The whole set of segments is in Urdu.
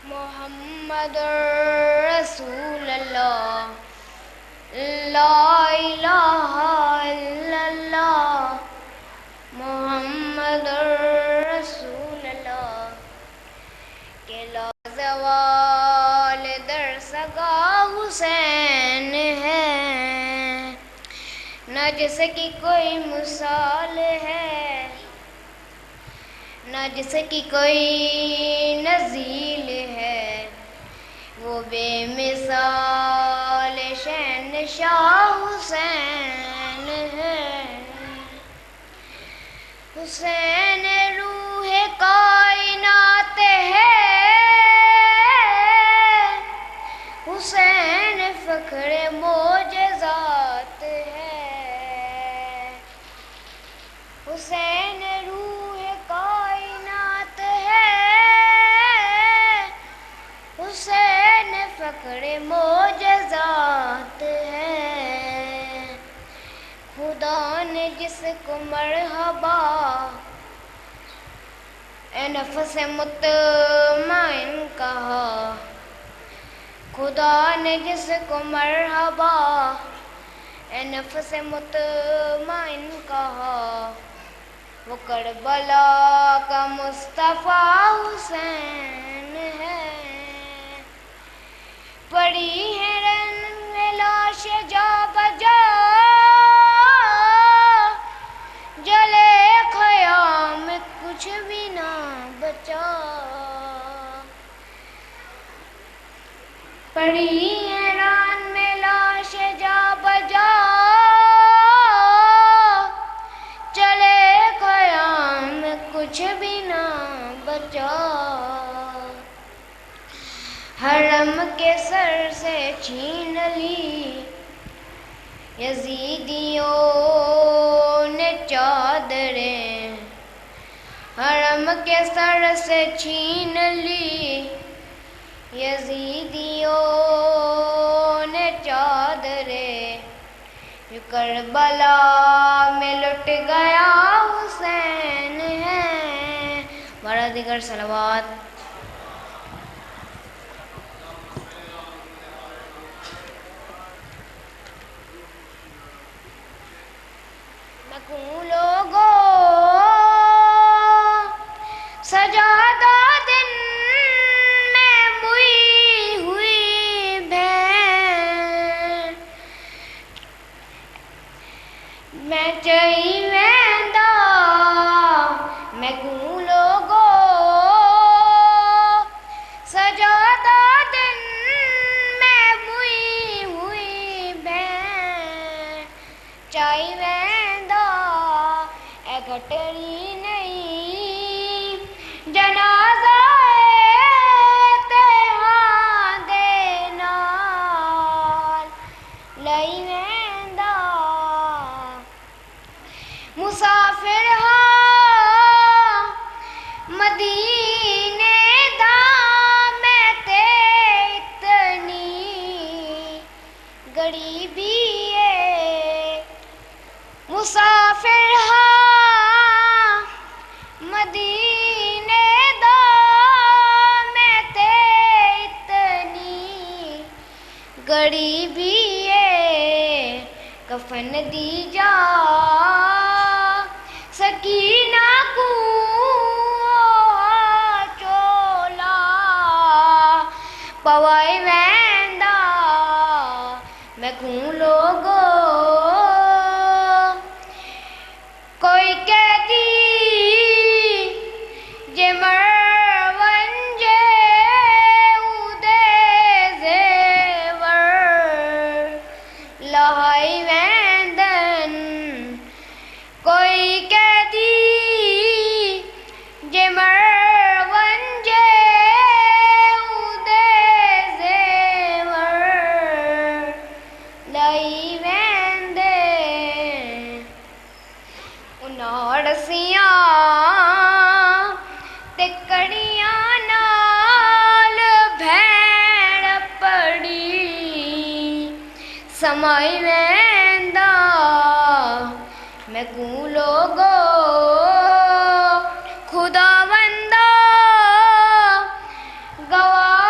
محمد رسول اللہ، لا الہ الا اللہ، محمد رسول اللہ کہ لا زوال در سگا حسین ہے، نہ جس کی کوئی مثال ہے، نہ جس کی کوئی نظیر ہے، وہ بے مثال شہنشاہ حسین ہے۔ حسین روح کائنات ہے، حسین فخر معجزات ہے، حسین روح کائنات ہے، حسین فخر معجزات ہے۔ خدا نے جس کو مرحبا اے نفس مطمئن کہا، خدا نے جس کو مرحبا اے نفس مطمئن کہا، وہ کربلا کا مصطفیٰ حسین ہے۔ پڑی ہے رن میں لاش جا بجا، جلے خیام کچھ بھی نہ بچا، پڑی ہے ران میں لاش جا بجا، چلے قیام کچھ بھی نہ بچا۔ حرم کے سر سے چھین لی یزیدیوں نے چادریں، حرم کے سر سے چھین لی یزیدیوں نے چادریں، جو کربلا میں لٹ گیا حسین ہے۔ بارہ دیگر صلوات۔ مکوں لوگو سجادہ دن میں موئی ہوئی بھین، میں چاہی ویندا میں کوں لوگو سجادہ دن میں موئی ہوئی بھین، چاہی ویندا اے گھٹری نہیں جنازہ تہاں دے نال لئی ویندا، مسافر ہاں مدینے دا میں تے اتنی غریبی ہے، مسافر ہاں مدینے دا میں تے اتنی غریبی ہے، کفن دی جا سکینہ کو چولا پوائی ویندا، میں کوں لوگو کوئی قیدی جے مرون جے او دے زیور لہائی ویندن، کوئی قیدی جے مرون جے او دے زیور لائی ویندے، اناڑسیاں تے کڑیاں نال بھیڑ پڑی سمائی ویندا، میں کوں لوگو خدا بندہ گواہ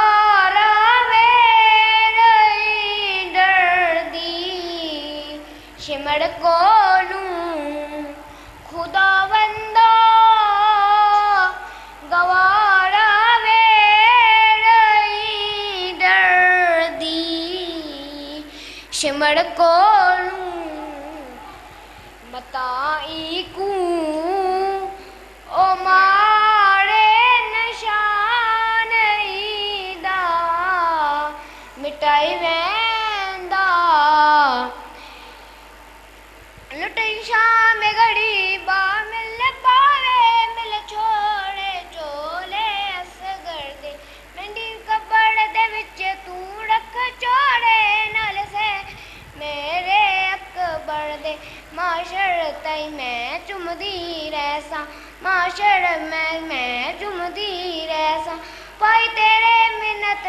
ਕੋਲੋਂ ਮਤਾਈ ਕੂ ਓ ਮਾਰੇ ਨਿਸ਼ਾਨ ਈਦਾ ਮਿਟਾਈ ਵੈਂਦਾ ਲੁੱਟਈ ਸ਼ਾਮ ਘੜੀ ਬਾ ਮਿਲ ਪਾਵੇ ਮਿਲ ਛੋੜੇ ਚੋਲੇ ਅਸਗਰ ਦੇ ਮੰਡੀ ਕਬੜ ਦੇ ਵਿੱਚ ਤੂੰ ਰੱਖ ਚੋੜੇ ਨਾਲ ਸੇ ਮੇਰੇ ਅਕਬਰ ਦੇ ਮਾਸ਼ਰ ਤਈ ਮੈਂ ਚੁੰਮਦੀ ਰਹਿਸਾਂ ਮਾਸ਼ਰ ਮੈਂ ਚੁੰਮਦੀ ਰਹਿਸਾਂ ਭਾਈ ਤੇਰੇ ਮਿੰਨਤ